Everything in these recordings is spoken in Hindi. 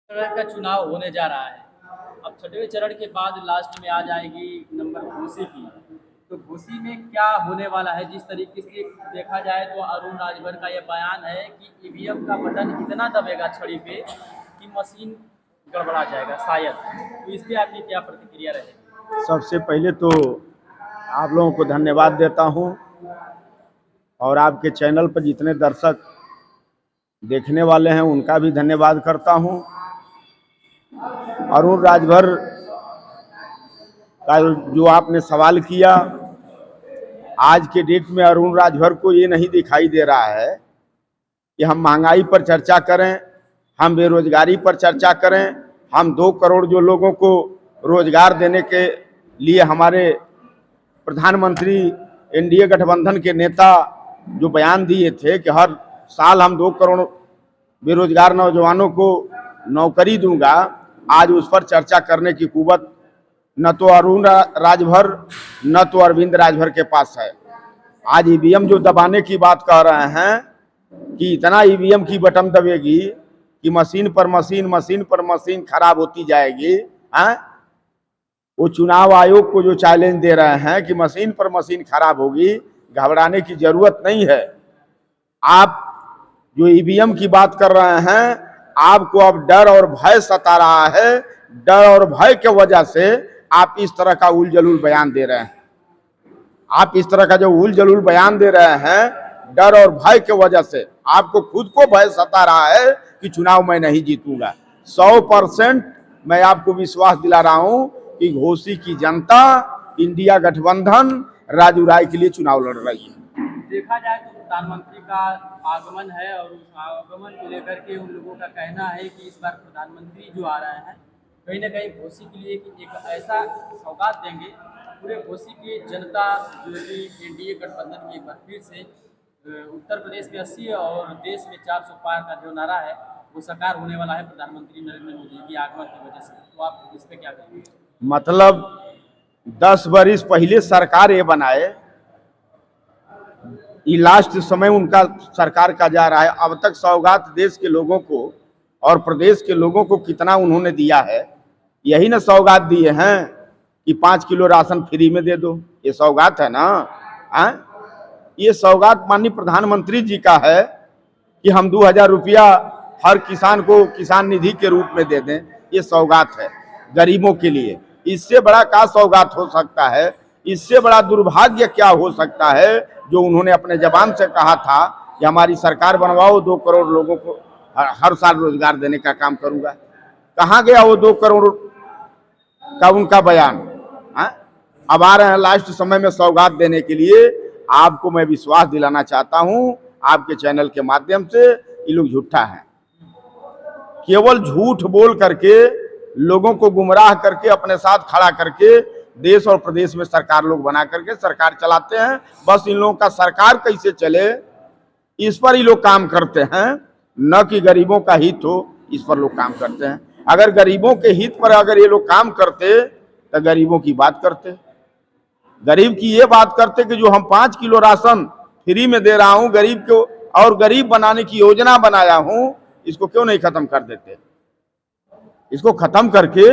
चरण का चुनाव होने जा रहा है। अब छठवें चरण के बाद लास्ट में आ जाएगी नंबर घोसी की। तो घोसी में क्या होने वाला है? जिस तरीके से देखा जाए तो अरुण राजभर का यह बयान है कि ईवीएम का बटन इतना दबेगा छड़ी पे कि मशीन गड़बड़ा जाएगा शायद। तो इस पे आपकी क्या प्रतिक्रिया रहेगी? सबसे पहले तो आप लोगों को धन्यवाद देता हूं और आपके चैनल पर जितने दर्शक देखने वाले हैं उनका भी धन्यवाद करता हूं। अरुण राजभर का जो आपने सवाल किया, आज के डेट में अरुण राजभर को ये नहीं दिखाई दे रहा है कि हम महंगाई पर चर्चा करें, हम बेरोजगारी पर चर्चा करें, हम 2 करोड़ जो लोगों को रोजगार देने के लिए हमारे प्रधानमंत्री एनडीए गठबंधन के नेता जो बयान दिए थे कि हर साल हम 2 करोड़ बेरोजगार नौजवानों को नौकरी दूंगा, आज उस पर चर्चा करने की कुवत न तो अरुण राजभर न तो अरविंद राजभर के पास है। आज ईवीएम जो दबाने की बात कह रहे हैं कि इतना ईवीएम की बटन दबेगी कि मशीन पर मशीन खराब होती जाएगी। वो चुनाव आयोग को जो चैलेंज दे रहे हैं कि मशीन पर मशीन खराब होगी, घबराने की जरूरत नहीं है। आप जो ईवीएम की बात कर रहे हैं, आपको अब डर और भय सता रहा है। डर और भय के वजह से आप इस तरह का उल जलूल बयान दे रहे हैं। आप इस तरह का जो उल जलूल बयान दे रहे हैं, डर और भय के वजह से आपको खुद को भय सता रहा है कि चुनाव मैं नहीं जीतूंगा। 100% मैं आपको विश्वास दिला रहा हूं कि घोसी की जनता इंडिया गठबंधन राजू राय के लिए चुनाव लड़ रही है। देखा जाए तो प्रधानमंत्री का आगमन है और उस आगमन को लेकर के उन लोगों का कहना है कि इस बार प्रधानमंत्री जो आ रहे हैं कहीं ना कहीं घोसी के लिए एक ऐसा सौगात देंगे पूरे घोसी की जनता जो कि एनडीए गठबंधन की एक बार फिर से उत्तर प्रदेश में 80 और देश में 400 पार का जो नारा है वो साकार होने वाला है प्रधानमंत्री नरेंद्र मोदी के आगमन की वजह से। तो आप इस पर क्या कहेंगे? मतलब 10 बरिस पहले सरकार ये बनाए, ये लास्ट समय उनका सरकार का जा रहा है। अब तक सौगात देश के लोगों को और प्रदेश के लोगों को कितना उन्होंने दिया है? यही ना सौगात दिए हैं कि 5 किलो राशन फ्री में दे दो, ये सौगात है ना। ये सौगात माननीय प्रधानमंत्री जी का है कि हम 2000 रुपया हर किसान को किसान निधि के रूप में दे दें, ये सौगात है गरीबों के लिए। इससे बड़ा क्या सौगात हो सकता है? इससे बड़ा दुर्भाग्य क्या हो सकता है जो उन्होंने अपने जबान से कहा था कि हमारी सरकार बनवाओ, 2 करोड़ लोगों को हर साल रोजगार देने का काम करूंगा। कहाँ गया वो 2 करोड़ का उनका बयान? अब आ रहे हैं लास्ट समय में सौगात देने के लिए। आपको मैं विश्वास दिलाना चाहता हूं आपके चैनल के माध्यम से, ये लोग झूठा है। केवल झूठ बोल करके लोगों को गुमराह करके अपने साथ खड़ा करके देश और प्रदेश में सरकार लोग बना करके सरकार चलाते हैं। बस इन लोगों का सरकार कैसे चले इस पर ही लोग काम करते हैं, न कि गरीबों का हित हो इस पर लोग काम करते हैं। अगर गरीबों के हित पर अगर ये लोग काम करते तो गरीबों की बात करते, गरीब की ये बात करते कि जो हम 5 किलो राशन फ्री में दे रहा हूं गरीब को और गरीब बनाने की योजना बनाया हूं, इसको क्यों नहीं खत्म कर देते? इसको खत्म करके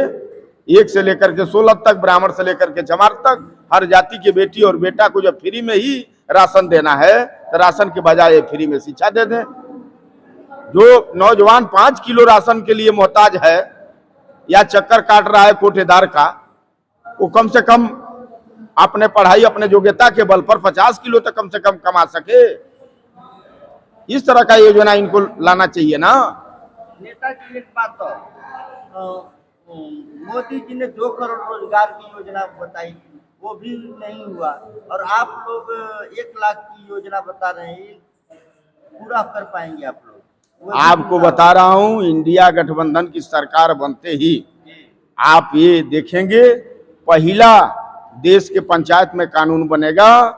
1 से लेकर के 16 तक, ब्राह्मण से लेकर के चमार तक हर जाति के बेटी और बेटा को जब फ्री में ही राशन देना है तो राशन के बजाय फ्री में शिक्षा दे दें। जो नौजवान 5 किलो राशन के लिए मोहताज है या चक्कर काट रहा है कोटेदार का, वो कम से कम अपने पढ़ाई अपने योग्यता के बल पर 50 किलो तक कम से कम कमा सके। इस तरह का योजना इनको लाना चाहिए ना। नेताजी एक बात तो मोदी जी ने 2 करोड़ रोजगार की योजना बताई थी, वो भी नहीं हुआ और आप लोग 1 लाख की योजना बता रहे हैं, पूरा कर पाएंगे आप लोग? आपको बता रहा हूं, इंडिया गठबंधन की सरकार बनते ही आप ये देखेंगे पहला देश के पंचायत में कानून बनेगा,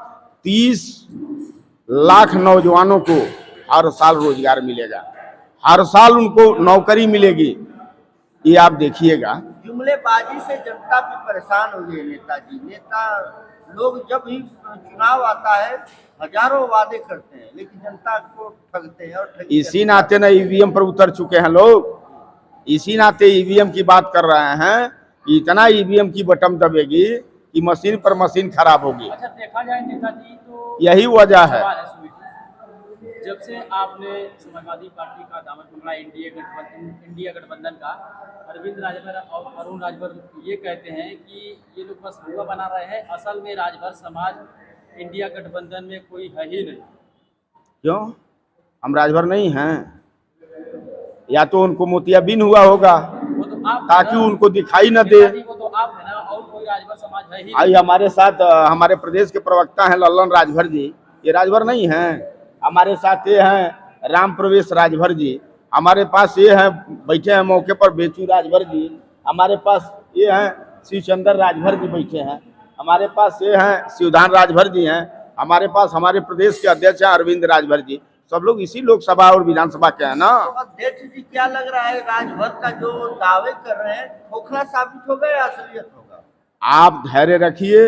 30 लाख नौजवानों को हर साल रोजगार मिलेगा, हर साल उनको नौकरी मिलेगी। ये आप देखिएगा। जुमलेबाजी से जनता भी परेशान हो गई नेताजी। नेता लोग जब भी चुनाव आता है हजारों वादे करते हैं लेकिन जनता को ठगते हैं और इसी नाते ना ईवीएम पर उतर चुके हैं लोग। इसी नाते ईवीएम की बात कर रहे हैं कि इतना ईवीएम की बटन दबेगी कि मशीन पर मशीन खराब होगी। अच्छा, देखा जाए नेताजी तो यही वजह है। सवाल है सुमित, जब से आपने समाजवादी पार्टी का दामन पकड़ा, इंडिया गठबंधन का, अरविंद राजभर और अरुण राजभर ये कहते हैं कि ये लोग बस हुआ बना रहे हैं, असल में राजभर समाज इंडिया गठबंधन में कोई है ही नहीं। क्यों? हम राजभर नहीं हैं? या तो उनको मोतियाबिंद हुआ होगा वो तो आप ताकि उनको दिखाई न दे। वो तो आप है ना, और कोई राजभर समाज है ही आई नहीं। हमारे साथ हमारे प्रदेश के प्रवक्ता हैं लल्लन राजभर जी, ये राजभर नहीं हैं। हमारे साथ ये हैं राम प्रवेश राजभर जी, हमारे पास ये हैं बैठे हैं मौके पर बेचू राजभर जी, हमारे पास ये हैं शिवचंद्र राजभर जी बैठे हैं, हमारे पास ये हैं शिवधान राजभर जी हैं, हमारे पास हमारे प्रदेश के अध्यक्ष हैं अरविंद राजभर जी। सब लोग इसी लोकसभा और विधानसभा के हैं ना। तो अध्यक्ष जी, क्या लग रहा है राजभर का जो दावे कर रहे हैं खोखला साबित होगा या असलियत होगा? आप धैर्य रखिए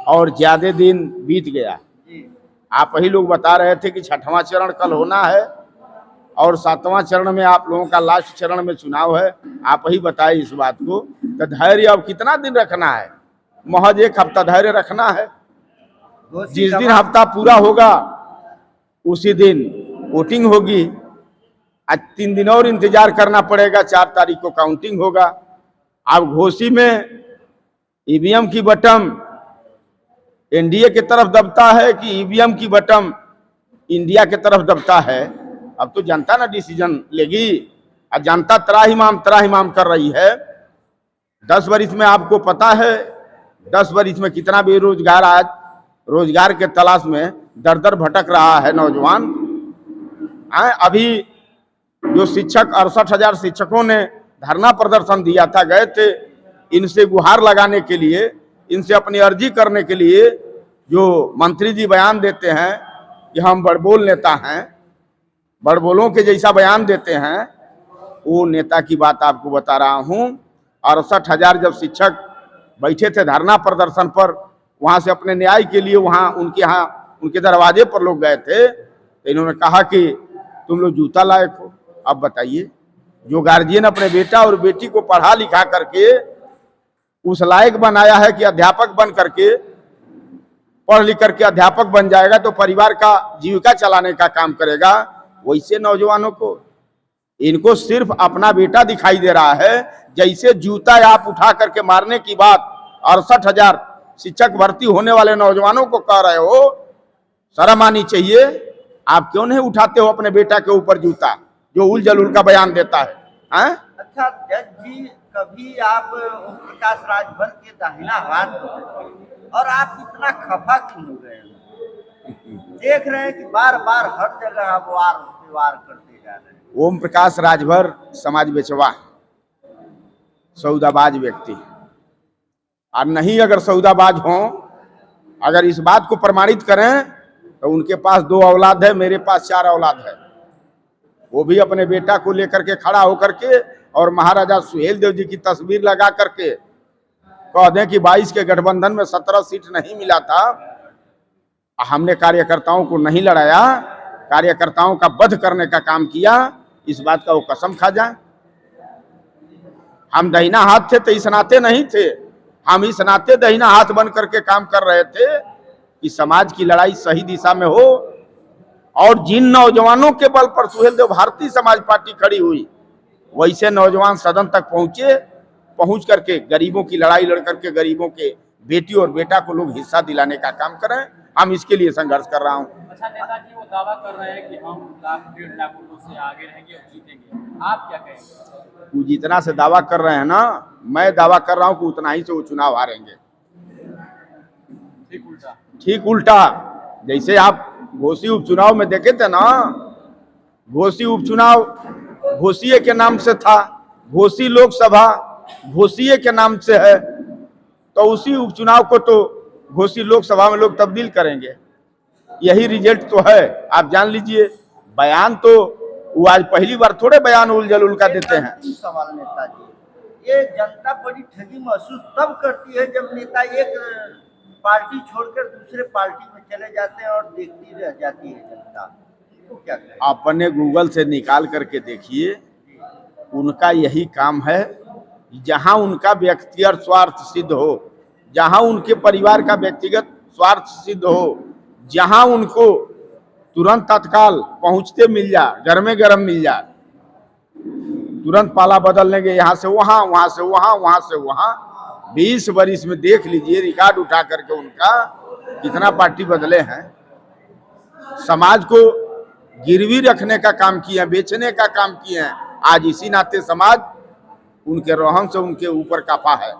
और ज्यादा दिन बीत गया। जी, आप ही लोग बता रहे थे कि 6वां चरण कल होना है और 7वां चरण में आप लोगों का लास्ट चरण में चुनाव है। आप ही बताए इस बात को। तो धैर्य अब कितना दिन रखना है? महज 1 हफ्ता धैर्य रखना है। जिस दिन हफ्ता पूरा होगा उसी दिन वोटिंग होगी। आज 3 दिन और इंतजार करना पड़ेगा, 4 तारीख को काउंटिंग होगा। अब घोसी में ईवीएम की बटन एनडीए की तरफ दबता है कि ईवीएम की बटन इंडिया की तरफ दबता है, अब तो जनता ना डिसीजन लेगी। अब जनता त्राहिमाम कर रही है। 10 वरिष्ठ में आपको पता है 10 वरिष्ठ में कितना बेरोजगार आज रोजगार के तलाश में दर दर भटक रहा है नौजवान। अभी जो शिक्षक 68,000 शिक्षकों ने धरना प्रदर्शन दिया था, गए थे इनसे गुहार लगाने के लिए, इनसे अपनी अर्जी करने के लिए। जो मंत्री जी बयान देते हैं कि हम बड़बोल नेता हैं, बड़बोलों के जैसा बयान देते हैं, वो नेता की बात आपको बता रहा हूं। 68,000 जब शिक्षक बैठे थे धरना प्रदर्शन पर, वहां से अपने न्याय के लिए वहां उनके दरवाजे पर लोग गए थे, तो इन्होंने कहा कि तुम लोग जूता लायक हो। अब बताइए, जो गार्जियन अपने बेटा और बेटी को पढ़ा लिखा करके उस लायक बनाया है कि अध्यापक बन करके पढ़ लिख करके अध्यापक बन जाएगा तो परिवार का जीविका चलाने का काम करेगा, वैसे नौजवानों को इनको सिर्फ अपना बेटा दिखाई दे रहा है। जैसे जूता आप उठा करके मारने की बात 68,000 शिक्षक भर्ती होने वाले नौजवानों को कह रहे हो, शर्म आनी चाहिए। आप क्यों नहीं उठाते हो अपने बेटा के ऊपर जूता जो उल जलूल का बयान देता है? अच्छा जज जी, कभी आप ओम प्रकाश राजभर के दाहिना हाथ हो और आप इतना खफा क्यों हो गए? देख रहे हैं कि बार बार हर जगह आप वार करते जा रहे हैं। ओम प्रकाश राजभर समाज बेचवा, सौदाबाज व्यक्ति, और नहीं अगर सौदाबाज हों, अगर इस बात को प्रमाणित करें तो उनके पास 2 औलाद है, मेरे पास 4 औलाद है। वो भी अपने बेटा को लेकर के खड़ा होकर के और महाराजा सुहेल देव जी की तस्वीर लगा करके कह दें कि 22 के गठबंधन में 17 सीट नहीं मिला था, हमने कार्यकर्ताओं को नहीं लड़ाया, कार्यकर्ताओं का वध करने का काम किया, इस बात का वो कसम खा जाए। हम दहिना हाथ थे तो इस नाते नहीं थे, हम इस नाते दहिना हाथ बन करके काम कर रहे थे कि समाज की लड़ाई सही दिशा में हो। और जिन नौजवानों के बल पर सुहेल देव भारतीय समाज पार्टी खड़ी हुई, वैसे नौजवान सदन तक पहुंच करके गरीबों की लड़ाई लड़ करके गरीबों के बेटी और बेटा को लोग हिस्सा दिलाने का काम करें। हम इसके लिए संघर्ष कर रहा हूँ। अच्छा नेताजी, वो दावा कर रहे हैं कि हम 1,00,000-1,50,000 वोटों से आगे रहेंगे और जीतेंगे, आप क्या कहेंगे? वो जितना से दावा कर रहे हैं ना, मैं दावा कर रहा हूँ कि उतना ही से वो चुनाव हारेंगे। ठीक उल्टा जैसे आप घोसी उपचुनाव में देखे थे ना, घोसी उपचुनाव घोसीये के नाम से था, घोसी लोकसभा घोसीये के नाम से है, तो उसी उपचुनाव को तो घोसी लोकसभा में लोग तब्दील करेंगे। यही रिजल्ट तो है, आप जान लीजिए। बयान तो वो आज पहली बार थोड़े बयान उल जलूल का देते हैं। सवाल नेताजी, ये जनता बड़ी ठगी महसूस तब करती है जब नेता एक पार्टी छोड़कर दूसरे पार्टी में चले जाते हैं और देखती रह जाती है जनता। तो क्या करें? अपने गूगल से निकाल करके देखिए उनका यही काम है। जहां उनका व्यक्तिगत स्वार्थ सिद्ध हो, जहां उनके परिवार का व्यक्तिगत स्वार्थ सिद्ध हो, जहां उनको तुरंत तत्काल पहुंचते मिल जाए, घर में गर्म मिल जाए, तुरंत पाला बदल लेंगे, यहाँ से वहां, वहां से वहां, वहां से वहां। 20 वर्ष में देख लीजिए रिकॉर्ड उठा करके उनका कितना पार्टी बदले हैं। समाज को गिरवी रखने का काम किए हैं, बेचने का काम किए हैं। आज इसी नाते समाज उनके रहम से उनके ऊपर कापा है।